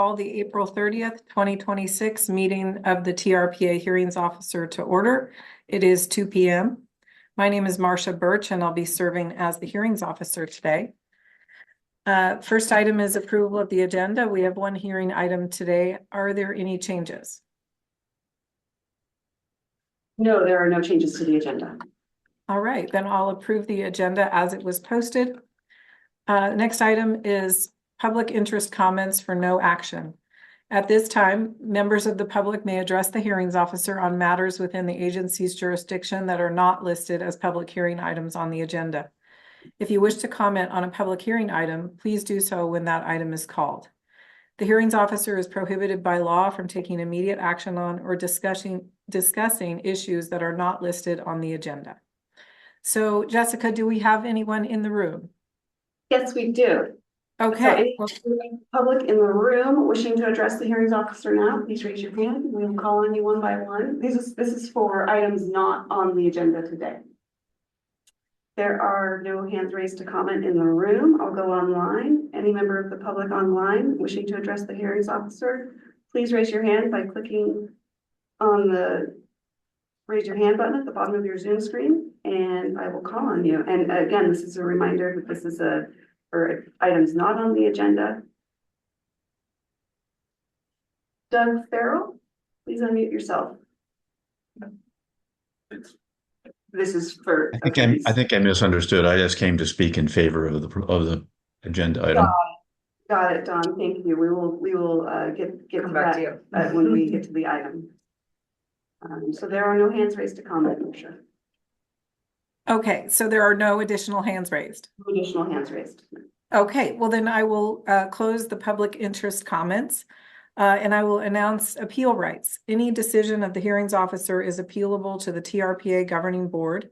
Call the April 30th, 2026 meeting of the TRPA Hearings Officer to order. It is 2 p.m. My name is Marcia Birch, and I'll be serving as the Hearings Officer today. First item is approval of the agenda. We have one hearing item today. Are there any changes? No, there are no changes to the agenda. All right, then I'll approve the agenda as it was posted. Next item is public interest comments for no action. At this time, members of the public may address the hearings officer on matters within the agency's jurisdiction that are not listed as public hearing items on the agenda. If you wish to comment on a public hearing item, please do so when that item is called. The hearings officer is prohibited by law from taking immediate action on or discussing issues that are not listed on the agenda. So, Jessica, do we have anyone in the room? Yes, we do. Okay. So any public in the room wishing to address the hearings officer now, please raise your hand. We will call on you one by one. This is for items not on the agenda today. There are no hands raised to comment in the room. I'll go online. Any member of the public online wishing to address the hearings officer, please raise your hand by clicking on the raise your hand button at the bottom of your Zoom screen, and I will call on you. And again, this is a reminder that this is for items not on the agenda. Doug Farrell, please unmute yourself. This is for. I think I misunderstood. I just came to speak in favor of the agenda item. Got it, Don. Thank you. We will get to that when we get to the item. So there are no hands raised to comment, Marcia. Okay, so there are no additional hands raised. No additional hands raised. Okay, well then I will close the public interest comments and I will announce appeal rights. Any decision of the hearings officer is appealable to the TRPA governing board.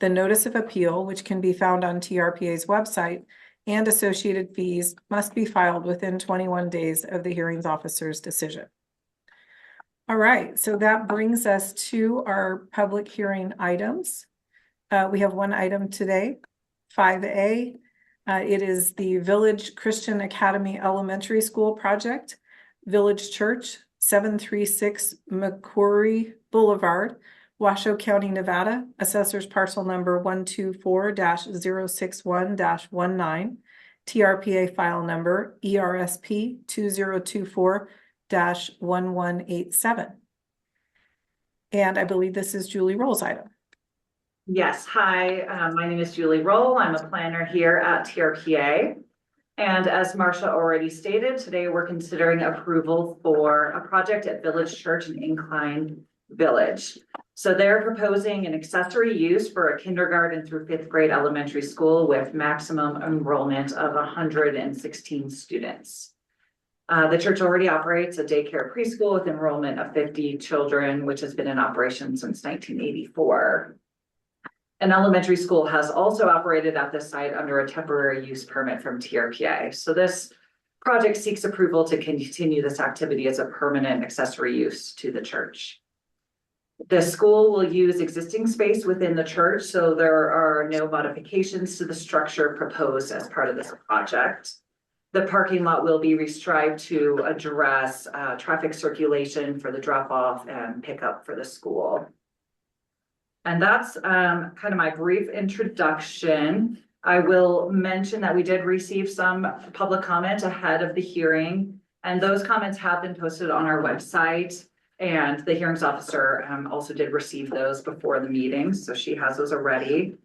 The notice of appeal, which can be found on TRPA's website, and associated fees must be filed within 21 days of the hearings officer's decision. All right, so that brings us to our public hearing items. We have one item today, 5A. It is the Village Christian Academy Elementary School project, Village Church, 736 McQuarrie Boulevard, Washoe County, Nevada, assessor's parcel number 124-061-19, TRPA file number ERSP 2024-1187. And I believe this is Julie Roll's item. Yes, hi, my name is Julie Roll. I'm a planner here at TRPA. And as Marcia already stated, today we're considering approval for a project at Village Church in Incline Village. So they're proposing an accessory use for a kindergarten through 5th grade elementary school with maximum enrollment of 116 students. The church already operates a daycare preschool with enrollment of 50 children, which has been in operation since 1984. An elementary school has also operated at this site under a temporary use permit from TRPA. So this project seeks approval to continue this activity as a permanent accessory use to the church. The school will use existing space within the church, so there are no modifications to the structure proposed as part of this project. The parking lot will be restriped to address traffic circulation for the drop-off and pickup for the school. And that's kind of my brief introduction. I will mention that we did receive some public comment ahead of the hearing, and those comments have been posted on our website, and the hearings officer also did receive those before the meeting, so she has those already.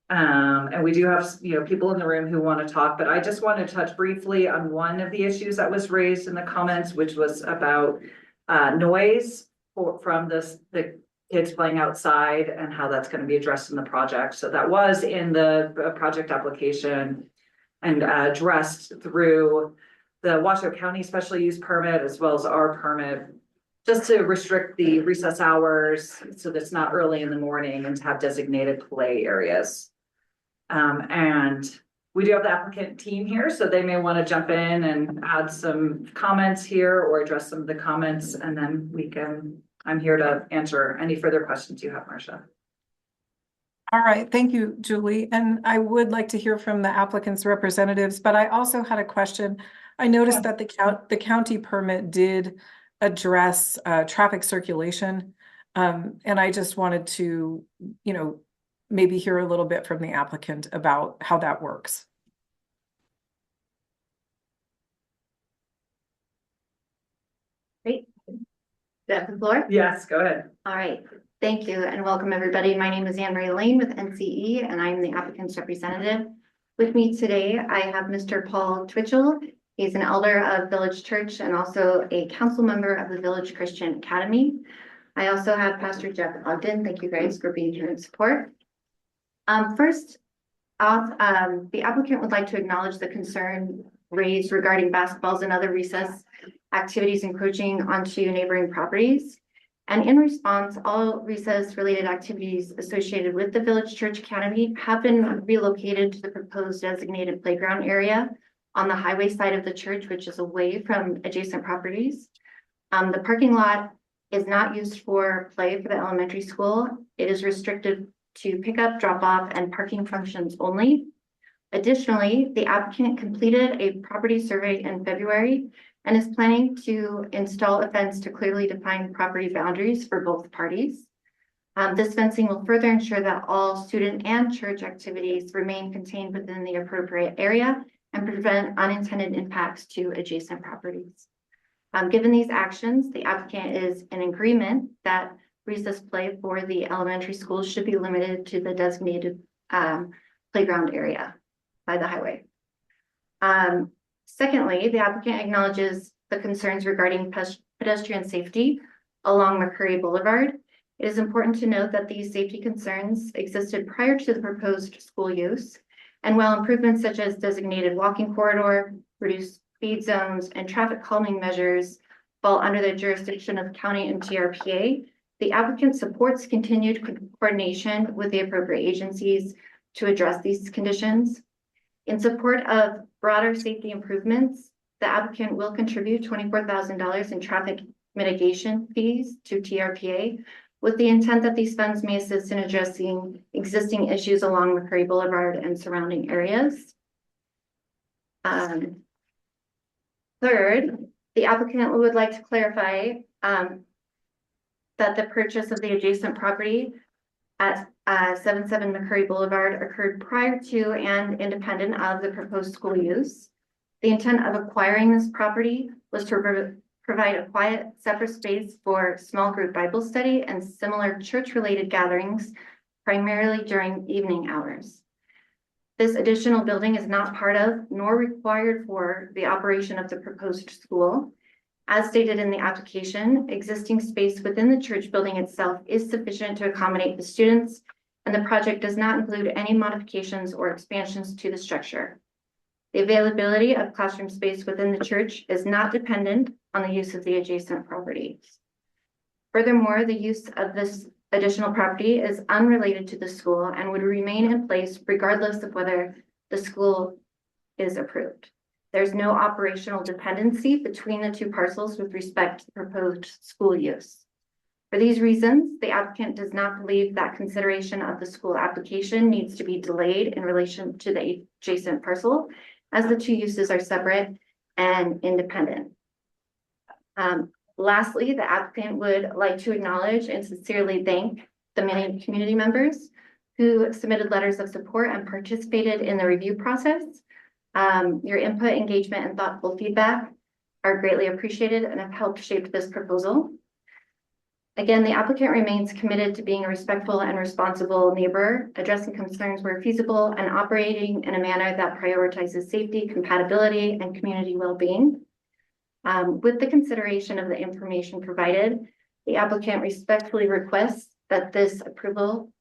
And we do have people in the room who want to talk, but I just want to touch briefly on one of the issues that was raised in the comments, which was about noise from the kids playing outside and how that's going to be addressed in the project. So that was in the project application and addressed through the Washoe County special use permit as well as our permit, just to restrict the recess hours so that it's not early in the morning and to have designated play areas. And we do have the applicant team here, so they may want to jump in and add some comments here or address some of the comments, and then I'm here to answer any further questions you have, Marcia. All right, thank you, Julie. And I would like to hear from the applicant's representatives, but I also had a question I noticed that the county permit did address traffic circulation. And I just wanted to, maybe hear a little bit from the applicant about how that works. Great. Do I have the floor? Yes, go ahead. All right. Thank you and welcome everybody. My name is Anne Marie Lane with NCE and I'm the applicant's representative. With me today, I have Mr. Paul Twitchell. He's an elder of Village Church and also a council member of the Village Christian Academy. I also have Pastor Jeff Ogden. Thank you guys for being here in support. First off, the applicant would like to acknowledge the concern raised regarding basketballs and other recess activities encroaching onto neighboring properties. And in response, all recess-related activities associated with the Village Church Academy have been relocated to the proposed designated playground area on the highway side of the church, which is away from adjacent properties. The parking lot is not used for play for the elementary school. It is restricted to pickup, drop off, and parking functions only. Additionally, the applicant completed a property survey in February and is planning to install a fence to clearly define property boundaries for both parties. This fencing will further ensure that all student and church activities remain contained within the appropriate area and prevent unintended impacts to adjacent properties. Given these actions, the applicant is in agreement that recess play for the elementary schools should be limited to the designated playground area by the highway. Secondly, the applicant acknowledges the concerns regarding pedestrian safety along McCurry Boulevard. It is important to note that these safety concerns existed prior to the proposed school use. And while improvements such as designated walking corridor, reduced speed zones, and traffic calming measures fall under the jurisdiction of county and TRPA, the applicant supports continued coordination with the appropriate agencies to address these conditions. In support of broader safety improvements, the applicant will contribute $24,000 in traffic mitigation fees to TRPA with the intent that these funds may assist in addressing existing issues along McCurry Boulevard and surrounding areas. Third, the applicant would like to clarify that the purchase of the adjacent property at 77 McCurry Boulevard occurred prior to and independent of the proposed school use. The intent of acquiring this property was to provide a quiet, separate space for small group Bible study and similar church-related gatherings, primarily during evening hours. This additional building is not part of nor required for the operation of the proposed school. As stated in the application, existing space within the church building itself is sufficient to accommodate the students, and the project does not include any modifications or expansions to the structure. The availability of classroom space within the church is not dependent on the use of the adjacent properties. Furthermore, the use of this additional property is unrelated to the school and would remain in place regardless of whether the school is approved. There's no operational dependency between the two parcels with respect to the proposed school use. For these reasons, the applicant does not believe that consideration of the school application needs to be delayed in relation to the adjacent parcel, as the two uses are separate and independent. Lastly, the applicant would like to acknowledge and sincerely thank the many community members who submitted letters of support and participated in the review process. Your input, engagement, and thoughtful feedback are greatly appreciated and have helped shape this proposal. Again, the applicant remains committed to being a respectful and responsible neighbor, addressing concerns where feasible, and operating in a manner that prioritizes safety, compatibility, and community well-being. With the consideration of the information provided, the applicant respectfully requests that this approval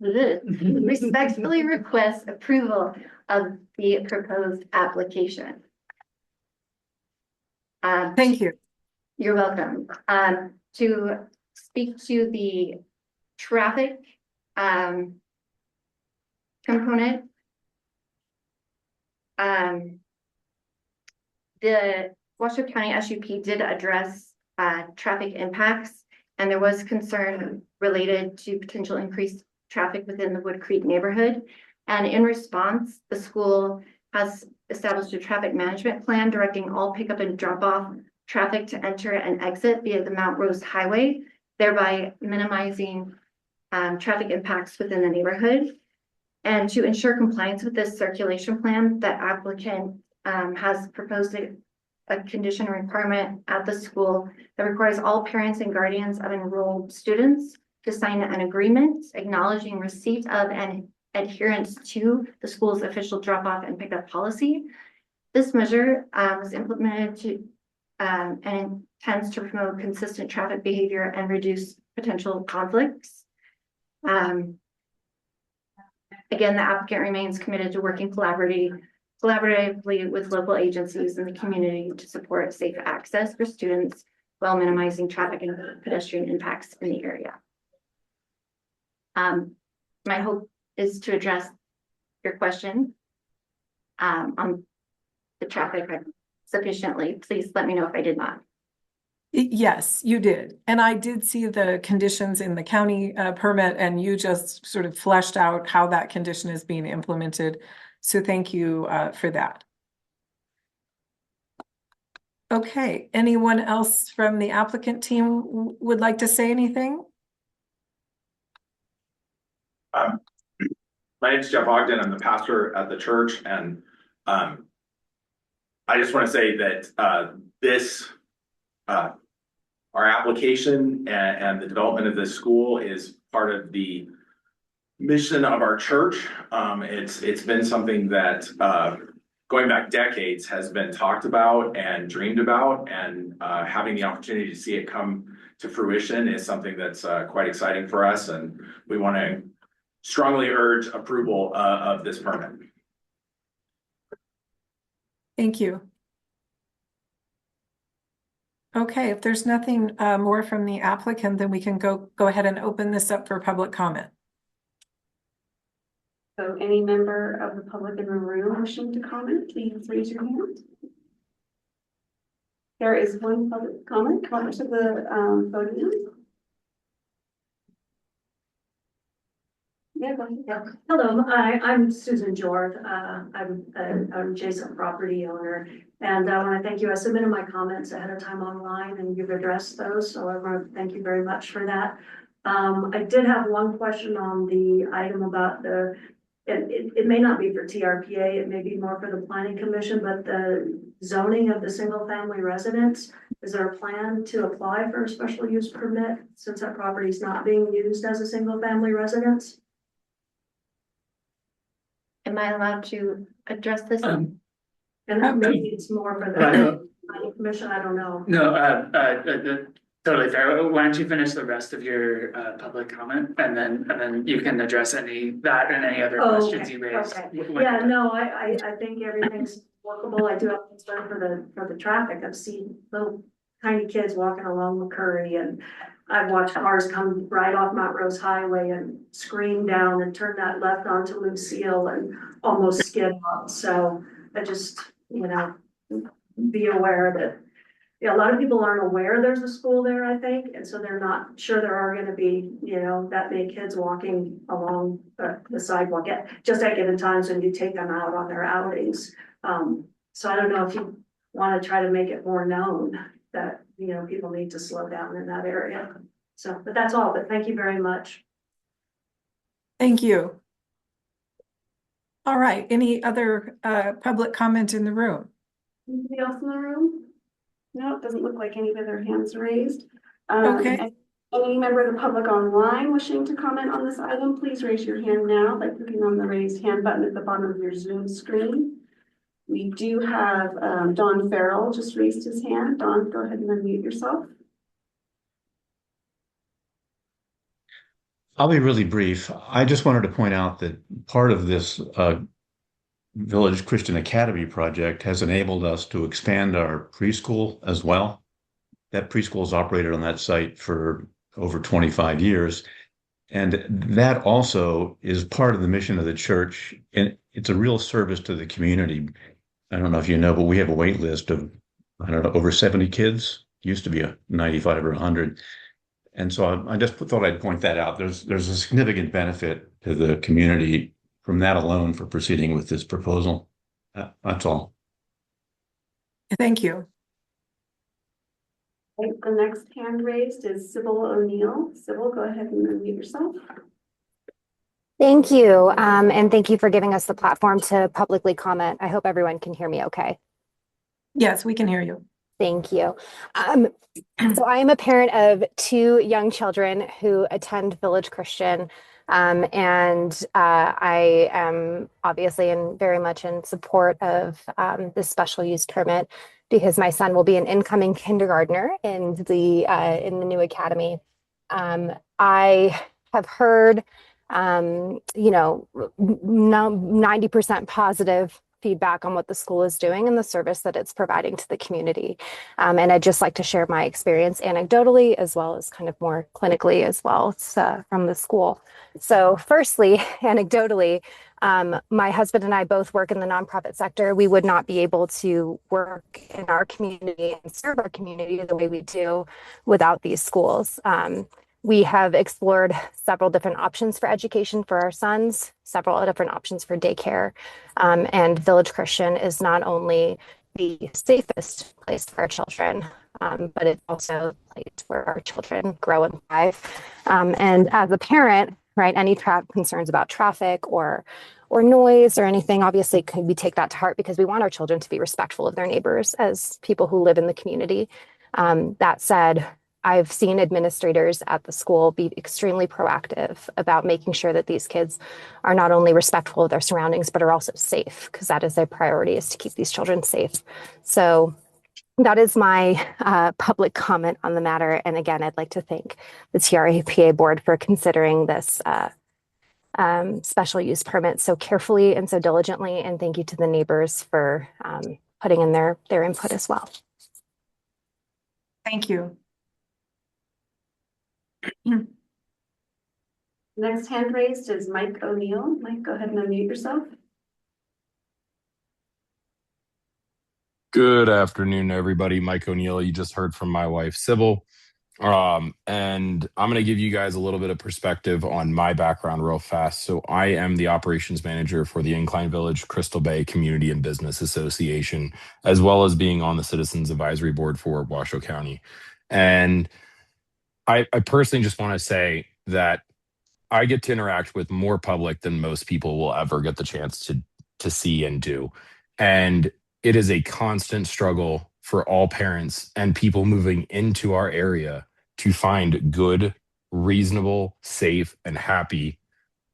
respectfully requests approval of the proposed application. Thank you. You're welcome. To speak to the traffic component, the Washoe County SUP did address traffic impacts, and there was concern related to potential increased traffic within the Wood Creek neighborhood. And in response, the school has established a traffic management plan directing all pickup and drop off traffic to enter and exit via the Mount Rose Highway, thereby minimizing traffic impacts within the neighborhood. And to ensure compliance with this circulation plan, the applicant has proposed a condition requirement at the school that requires all parents and guardians of enrolled students to sign an agreement acknowledging receipt of and adherence to the school's official drop-off and pickup policy. This measure was implemented to and intends to promote consistent traffic behavior and reduce potential conflicts. Again, the applicant remains committed to working collaboratively with local agencies in the community to support safe access for students while minimizing traffic and pedestrian impacts in the area. My hope is to address your question on the traffic sufficiently. Please let me know if I did not. Yes, you did. And I did see the conditions in the county permit, and you just sort of fleshed out how that condition is being implemented. So thank you for that. Okay, anyone else from the applicant team would like to say anything? My name is Jeff Ogden. I'm the pastor at the church, and I just want to say that our application and the development of this school is part of the mission of our church. It's been something that going back decades has been talked about and dreamed about, and having the opportunity to see it come to fruition is something that's quite exciting for us, and we want to strongly urge approval of this permit. Thank you. Okay, if there's nothing more from the applicant, then we can go ahead and open this up for public comment. So any member of the public in the room wishing to comment, please raise your hand. There is one public comment. Come up to the podium. Yeah, go ahead. Yeah. Hello, I'm Susan Jorth. I'm an adjacent property owner, and I want to thank you. I submitted my comments ahead of time online, and you've addressed those, so I want to thank you very much for that. I did have one question on the item about it may not be for TRPA, it may be more for the planning commission, but the zoning of the single family residence. Is there a plan to apply for a special use permit since that property is not being used as a single family residence? Am I allowed to address this? And maybe it's more for the planning commission, I don't know. No, totally fair. Why don't you finish the rest of your public comment, and then you can address that and any other questions you raised. Okay. Yeah, no, I think everything's workable. I do have concern for the traffic. I've seen little tiny kids walking along McCurry, and I've watched cars come right off Mount Rose Highway and scream down and turn that left onto Lucille and almost skid up. So I just, be aware that a lot of people aren't aware there's a school there, I think, and so they're not sure there are gonna be, that many kids walking along the sidewalk just at given times when you take them out on their outings. So I don't know if you wanna try to make it more known that, people need to slow down in that area. So, but that's all, but thank you very much. Thank you. All right, any other public comment in the room? Anybody else in the room? No, it doesn't look like any other hands raised. Okay. Any member of the public online wishing to comment on this item, please raise your hand now by clicking on the raised hand button at the bottom of your Zoom screen. We do have Don Farrell just raised his hand. Don, go ahead and unmute yourself. I'll be really brief. I just wanted to point out that part of this Village Christian Academy project has enabled us to expand our preschool as well. That preschool has operated on that site for over 25 years. And that also is part of the mission of the church. And it's a real service to the community. I don't know if you know, but we have a wait list of, over 70 kids. Used to be 95 or 100. And so I just thought I'd point that out. There's a significant benefit to the community from that alone for proceeding with this proposal. That's all. Thank you. Okay, the next hand raised is Sybil O'Neill. Sybil, go ahead and unmute yourself. Thank you. And thank you for giving us the platform to publicly comment. I hope everyone can hear me okay. Yes, we can hear you. Thank you. So I am a parent of 2 young children who attend Village Christian. And I am obviously very much in support of this special use permit because my son will be an incoming kindergartner in the new academy. I have heard, 90% positive feedback on what the school is doing and the service that it's providing to the community. And I'd just like to share my experience anecdotally as well as kind of more clinically as well from the school. So firstly, anecdotally, my husband and I both work in the nonprofit sector. We would not be able to work in our community and serve our community the way we do without these schools. We have explored several different options for education for our sons, several different options for daycare. And Village Christian is not only the safest place for our children, but it's also a place where our children grow and thrive. And as a parent, right, any concerns about traffic or noise or anything, obviously we take that to heart because we want our children to be respectful of their neighbors as people who live in the community. That said, I've seen administrators at the school be extremely proactive about making sure that these kids are not only respectful of their surroundings, but are also safe, because that is their priority, is to keep these children safe. So that is my public comment on the matter. And again, I'd like to thank the TRPA board for considering this special use permit so carefully and so diligently. And thank you to the neighbors for putting in their input as well. Thank you. Next hand raised is Mike O'Neill. Mike, go ahead and unmute yourself. Good afternoon, everybody. Mike O'Neill. You just heard from my wife, Sybil. And I'm going to give you guys a little bit of perspective on my background real fast. So I am the operations manager for the Incline Village Crystal Bay Community and Business Association, as well as being on the Citizens Advisory Board for Washoe County. And I personally just want to say that I get to interact with more public than most people will ever get the chance to see and do. And it is a constant struggle for all parents and people moving into our area to find good, reasonable, safe, and happy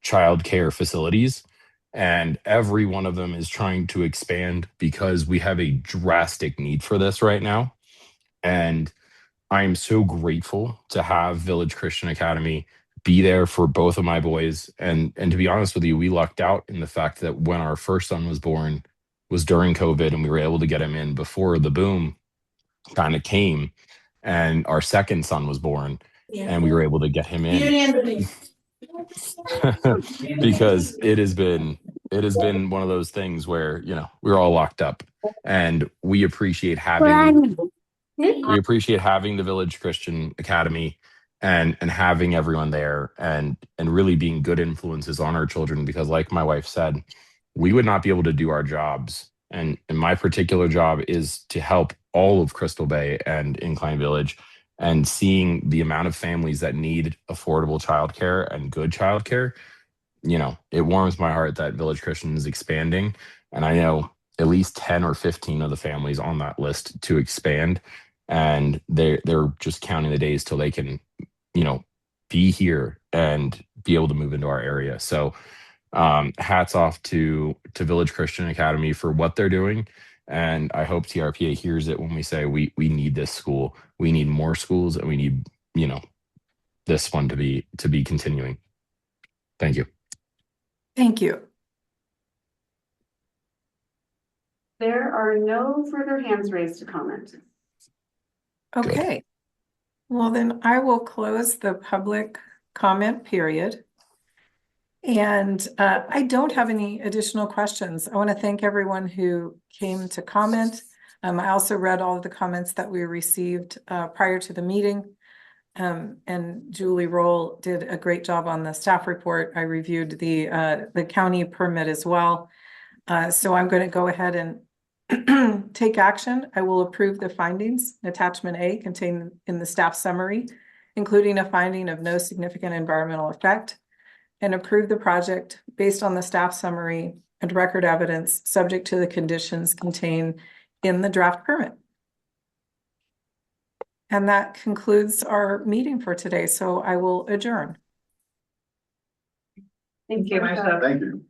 childcare facilities. And every one of them is trying to expand because we have a drastic need for this right now. And I am so grateful to have Village Christian Academy be there for both of my boys. And to be honest with you, we lucked out in the fact that when our first son was born was during COVID, and we were able to get him in before the boom kind of came. And our second son was born, and we were able to get him in because it has been one of those things where, we're all locked up, and we appreciate having the Village Christian Academy and having everyone there and really being good influences on our children, because like my wife said, we would not be able to do our jobs. And my particular job is to help all of Crystal Bay and Incline Village, and seeing the amount of families that need affordable childcare and good childcare. It warms my heart that Village Christian is expanding. And I know at least 10 or 15 of the families on that list to expand. And they're just counting the days till they can, be here and be able to move into our area. So hats off to Village Christian Academy for what they're doing. And I hope TRPA hears it when we say we need this school. We need more schools, and we need, this one to be continuing. Thank you. Thank you. There are no further hands raised to comment. Okay. Well, then I will close the public comment period. And I don't have any additional questions. I want to thank everyone who came to comment. I also read all of the comments that we received prior to the meeting. And Julie Roll did a great job on the staff report. I reviewed the county permit as well. So I'm going to go ahead and take action. I will approve the findings, attachment A contained in the staff summary, including a finding of no significant environmental effect, and approve the project based on the staff summary and record evidence subject to the conditions contained in the draft permit. And that concludes our meeting for today. So I will adjourn. Thank you, Marcia. Thank you.